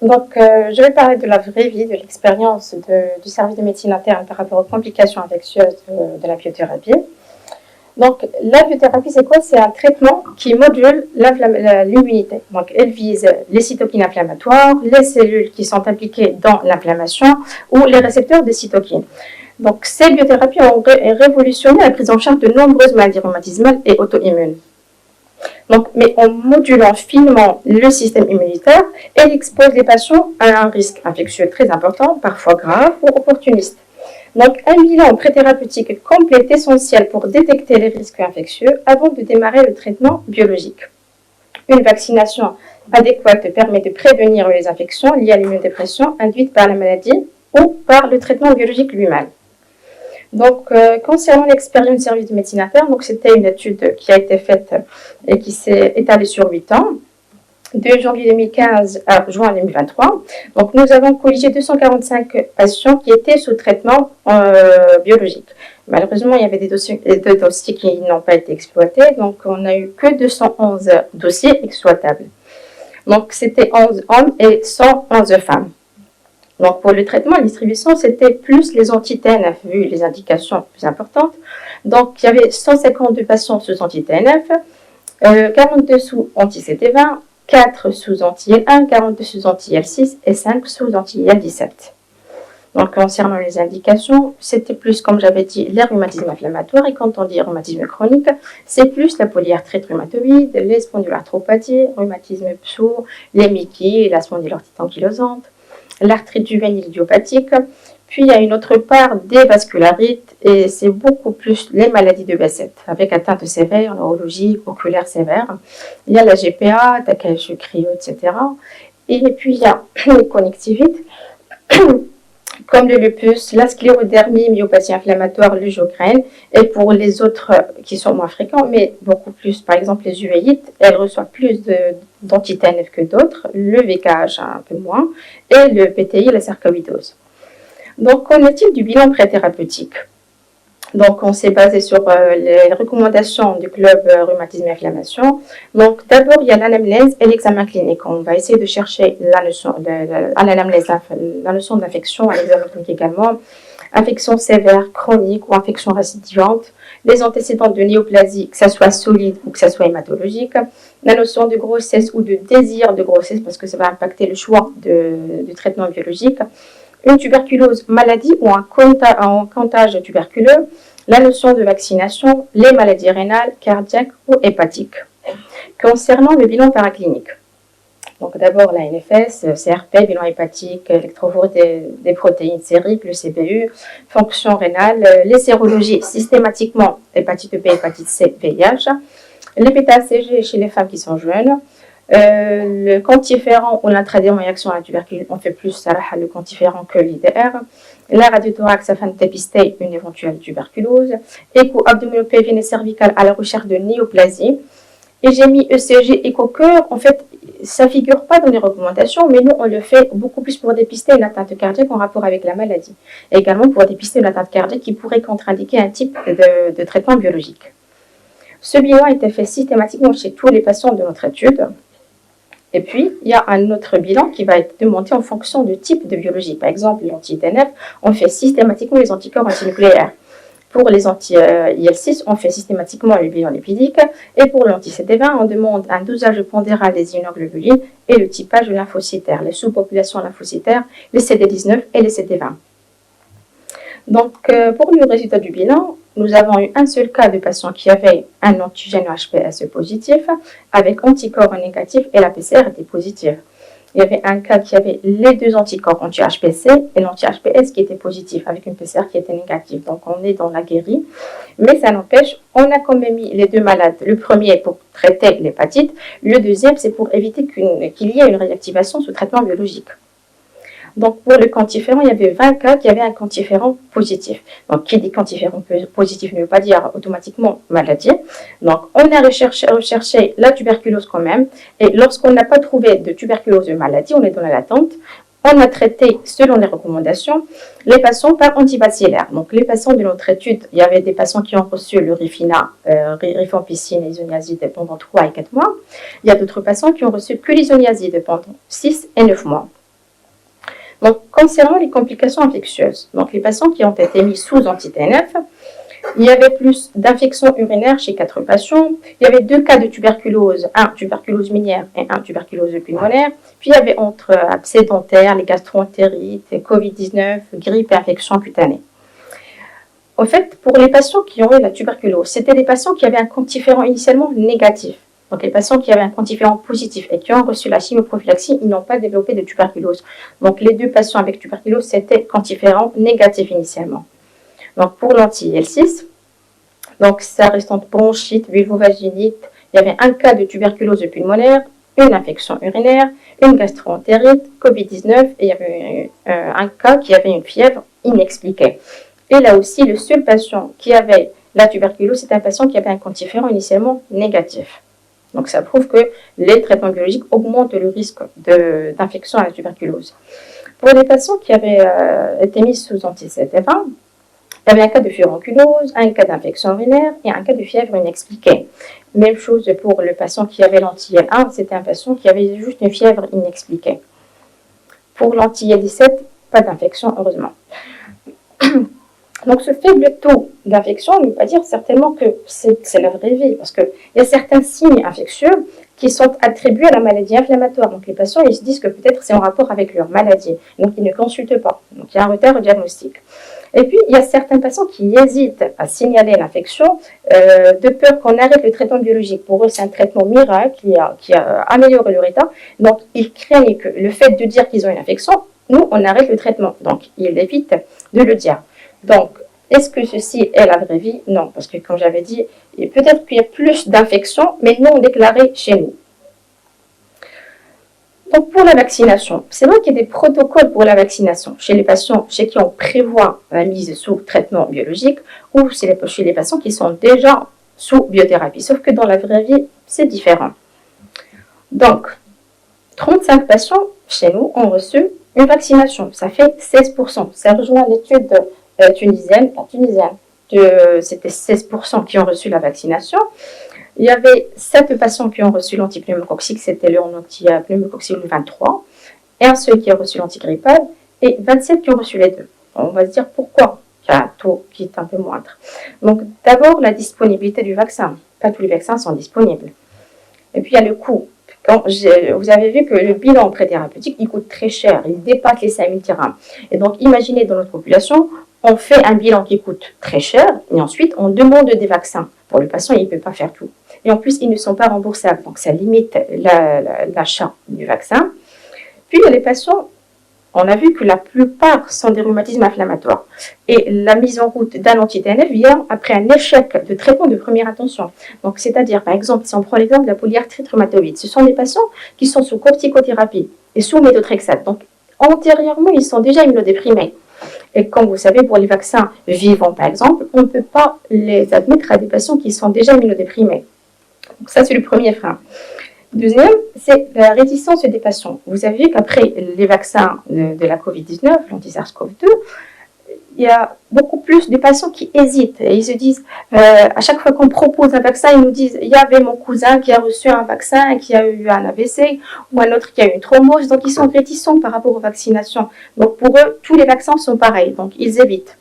Donc, je vais parler de la vraie vie, de l'expérience du service de médecine interne par rapport aux complications infectieuses de la biothérapie. Donc, la biothérapie, c'est quoi? C'est un traitement qui module l'immunité. Donc, elle vise les cytokines inflammatoires, les cellules qui sont impliquées dans l'inflammation ou les récepteurs des cytokines. Donc, ces biothérapies ont révolutionné la prise en charge de nombreuses maladies rhumatismales et auto-immunes. Donc, mais en modulant finement le système immunitaire, elle expose les patients à un risque infectieux très important, parfois grave ou opportuniste. Donc, un bilan préthérapeutique complet est essentiel pour détecter les risques infectieux avant de démarrer le traitement biologique. Une vaccination adéquate permet de prévenir les infections liées à l'immunodépression induite par la maladie ou par le traitement biologique lui-même. Donc, concernant l'expérience du service de médecine interne, c'était une étude qui a été faite et qui s'est étalée sur 8 ans, de janvier 2015 à juin 2023. Donc, nous avons corrigé 245 patients qui étaient sous traitement biologique. Malheureusement, il y avait des dossiers qui n'ont pas été exploités, donc on n'a eu que 211 dossiers exploitables. Donc, c'était 11 hommes et 111 femmes. Donc, pour le traitement, la distribution, c'était plus les anti-TNF, vu les indications plus importantes. Donc, il y avait 152 patients sous anti-TNF, 42 sous anti-CT20, 4 sous anti-IL1, 42 sous anti-IL6 et 5 sous anti-IL17. Donc, concernant les indications, c'était plus, comme j'avais dit, les rhumatismes inflammatoires. Et quand on dit rhumatisme chronique, c'est plus la polyarthrite rhumatoïde, les spondyloarthropathies, rhumatisme psou, les Mickey, la spondylorthite ankylosante, l'arthrite juvénile idiopathique. Puis, il y a une autre part des vascularites et c'est beaucoup plus les maladies de Behçet, avec atteinte sévère, neurologique, oculaire sévère. Il y a la GPA, Takahashi cryo, etc. Et puis, il y a les connectivites, comme le lupus, la sclérodermie, myopathie inflammatoire, le Sjögren, et pour les autres qui sont moins fréquents, mais beaucoup plus, par exemple les uvéites, elles reçoivent plus d'anti-TNF que d'autres, le VKH un peu moins, et le PTI, la sarcoïdose. Donc, qu'en est-il du bilan préthérapeutique? Donc, on s'est basé sur les recommandations du club rhumatisme et inflammation. Donc, d'abord, il y a l'anamnèse et l'examen clinique. On va essayer de chercher la notion d'infection, à l'examen clinique également, infection sévère, chronique ou infection récidivante, les antécédents de néoplasie, que ce soit solide ou que ce soit hématologique, la notion de grossesse ou de désir de grossesse, parce que ça va impacter le choix du traitement biologique, une tuberculose maladie ou un comptage tuberculeux, la notion de vaccination, les maladies rénales, cardiaques ou hépatiques. Concernant le bilan paraclinique, donc d'abord la NFS, CRP, bilan hépatique, électrophore des protéines sériques, le CBU, fonction rénale, les sérologies systématiquement hépatite B, hépatite C, VIH, les bêta-ACG chez les femmes qui sont jeunes, le quantiférant ou l'intradémoyation à la tuberculose, on fait plus le quantiférant que l'IDR. La radiothorax afin de dépister une éventuelle tuberculose. Écho abdominopélvien et cervical à la recherche de néoplasie. Et j'ai mis ECG, écho-cœur. En fait, ça ne figure pas dans les recommandations, mais nous, on le fait beaucoup plus pour dépister une atteinte cardiaque en rapport avec la maladie. Et également pour dépister une atteinte cardiaque qui pourrait contre-indiquer un type de traitement biologique. Ce bilan a été fait systématiquement chez tous les patients de notre étude. Et puis, il y a un autre bilan qui va être demandé en fonction du type de biologie. Par exemple, l'anti-TNF, on fait systématiquement les anticorps antinucléaires. Pour les anti-IL6, on fait systématiquement le bilan lipidique. Et pour l'anti-CD20, on demande un dosage pondéral des immunoglobulines et le typage de lymphocytaires, les sous-populations lymphocytaires, les CD19 et les CD20. Donc, pour le résultat du bilan, nous avons eu un seul cas de patient qui avait un antigène HPS positif avec anticorps négatifs et la PCR était positive. Il y avait un cas qui avait les deux anticorps anti-HPC et l'anti-HPS qui était positif avec une PCR qui était négative. Donc, on est dans la guérie. Mais ça n'empêche, on a quand même mis les deux malades. Le premier pour traiter l'hépatite, le deuxième c'est pour éviter qu'il y ait une réactivation sous traitement biologique. Donc, pour le quantiférant, il y avait 20 cas qui avaient un quantiférant positif. Donc, qui dit quantiférant positif ne veut pas dire automatiquement maladie. Donc, on a recherché la tuberculose quand même. Et lorsqu'on n'a pas trouvé de tuberculose de maladie, on est dans la latente. On a traité, selon les recommandations, les patients par antibacillaire. Donc, les patients de notre étude, il y avait des patients qui ont reçu le Rifina, rifampicine et isoniazide pendant 3 et 4 mois. Il y a d'autres patients qui ont reçu que l'isoniazide pendant 6 et 9 mois. Donc, concernant les complications infectieuses, donc les patients qui ont été mis sous anti-TNF, il y avait plus d'infections urinaires chez 4 patients. Il y avait 2 cas de tuberculose, un tuberculose minière et un tuberculose pulmonaire. Puis il y avait entre abcès dentaire, les gastroentérites, Covid-19, grippe et infection cutanée. En fait, pour les patients qui ont eu la tuberculose, c'était des patients qui avaient un quantiférant initialement négatif. Donc, les patients qui avaient un quantiférant positif et qui ont reçu la chimioprophylaxie, ils n'ont pas développé de tuberculose. Donc, les 2 patients avec tuberculose, c'était quantiférant négatif initialement. Donc, pour l'anti-IL-6, donc ça reste entre bronchite, vulvovaginite, il y avait un cas de tuberculose pulmonaire, une infection urinaire, une gastroentérite, Covid-19, et il y avait un cas qui avait une fièvre inexpliquée. Et là aussi, le seul patient qui avait la tuberculose, c'était un patient qui avait un quantiférant initialement négatif. Donc, ça prouve que les traitements biologiques augmentent le risque d'infection à la tuberculose. Pour les patients qui avaient été mis sous anti-CTF1, il y avait un cas de furonculose, un cas d'infection urinaire et un cas de fièvre inexpliquée. Même chose pour le patient qui avait l'anti-IL1, c'était un patient qui avait juste une fièvre inexpliquée. Pour l'anti-IL17, pas d'infection, heureusement. Donc, ce faible taux d'infection ne veut pas dire certainement que c'est la vraie vie, parce qu'il y a certains signes infectieux qui sont attribués à la maladie inflammatoire. Donc, les patients, ils se disent que peut-être c'est en rapport avec leur maladie. Donc, ils ne consultent pas. Donc, il y a un retard au diagnostic. Et puis, il y a certains patients qui hésitent à signaler l'infection de peur qu'on arrête le traitement biologique. Pour eux, c'est un traitement miracle qui a amélioré leur état. Donc, ils craignent que le fait de dire qu'ils ont une infection, nous, on arrête le traitement. Donc, ils évitent de le dire. Donc, est-ce que ceci est la vraie vie? Non, parce que comme j'avais dit, peut-être qu'il y a plus d'infections, mais non déclarées chez nous. Donc, pour la vaccination, c'est vrai qu'il y a des protocoles pour la vaccination chez les patients chez qui on prévoit la mise sous traitement biologique ou chez les patients qui sont déjà sous biothérapie. Sauf que dans la vraie vie, c'est différent. Donc, 35 patients chez nous ont reçu une vaccination. Ça fait 16%. Ça rejoint l'étude tunisienne. C'était 16% qui ont reçu la vaccination. Il y avait 7 patients qui ont reçu l'antipneumococcique, c'était leur antipneumococcique 23, et un seul qui a reçu l'antigrippal, et 27 qui ont reçu les deux. On va se dire pourquoi il y a un taux qui est un peu moindre. Donc d'abord, la disponibilité du vaccin. Pas tous les vaccins sont disponibles. Et puis il y a le coût. Vous avez vu que le bilan pré-thérapeutique, il coûte très cher, il dépasse les 5 000 dirhams. Et donc imaginez dans notre population, on fait un bilan qui coûte très cher, et ensuite on demande des vaccins. Pour le patient, il ne peut pas faire tout. Et en plus, ils ne sont pas remboursables, donc ça limite l'achat du vaccin. Puis, il y a les patients, on a vu que la plupart sont des rhumatismes inflammatoires. Et la mise en route d'un anti-TNF vient après un échec de traitement de première intention. Donc, c'est-à-dire, par exemple, si on prend l'exemple de la polyarthrite rhumatoïde, ce sont des patients qui sont sous corticothérapie et sous méthotrexate. Donc, antérieurement, ils sont déjà immunodéprimés. Et comme vous savez, pour les vaccins vivants, par exemple, on ne peut pas les admettre à des patients qui sont déjà immunodéprimés. Donc ça, c'est le premier frein. Deuxième, c'est la réticence des patients. Vous avez vu qu'après les vaccins de la Covid-19, l'anti-SARS-CoV-2, il y a beaucoup plus de patients qui hésitent. Et ils se disent, à chaque fois qu'on propose un vaccin, ils nous disent, il y avait mon cousin qui a reçu un vaccin, qui a eu un AVC, ou un autre qui a eu une thrombose. Donc, ils sont réticents par rapport aux vaccinations. Donc, pour eux, tous les vaccins sont pareils. Donc, ils évitent.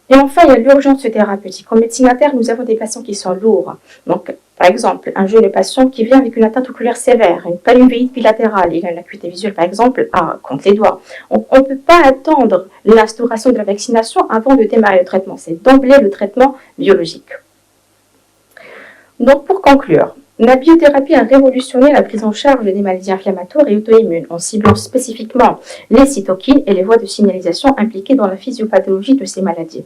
Et enfin, il y a l'urgence thérapeutique. En médecine interne, nous avons des patients qui sont lourds. Donc, par exemple, un jeune patient qui vient avec une atteinte oculaire sévère, une paluvéite bilatérale, il a une acuité visuelle, par exemple, contre les doigts. On ne peut pas attendre l'instauration de la vaccination avant de démarrer le traitement. C'est d'emblée le traitement biologique. Donc, pour conclure, la biothérapie a révolutionné la prise en charge des maladies inflammatoires et auto-immunes en ciblant spécifiquement les cytokines et les voies de signalisation impliquées dans la physiopathologie de ces maladies.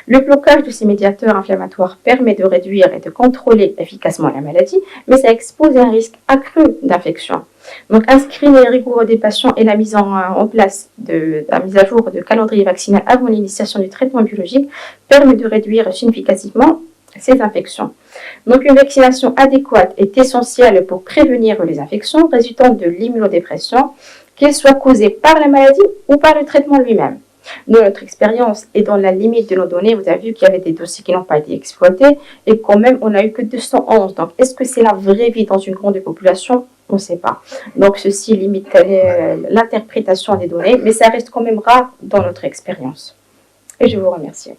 Le blocage de ces médiateurs inflammatoires permet de réduire et de contrôler efficacement la maladie, mais ça expose à un risque accru d'infection. Donc, un screening rigoureux des patients et la mise en place la mise à jour de calendrier vaccinal avant l'initiation du traitement biologique permet de réduire significativement ces infections. Donc, une vaccination adéquate est essentielle pour prévenir les infections résultant de l'immunodépression, qu'elles soient causées par la maladie ou par le traitement lui-même. Dans notre expérience et dans la limite de nos données, vous avez vu qu'il y avait des dossiers qui n'ont pas été exploités et quand même, on n'a eu que 211. Donc, est-ce que c'est la vraie vie dans une grande population? On ne sait pas. Donc, ceci limite l'interprétation des données, mais ça reste quand même rare dans notre expérience. Et je vous remercie.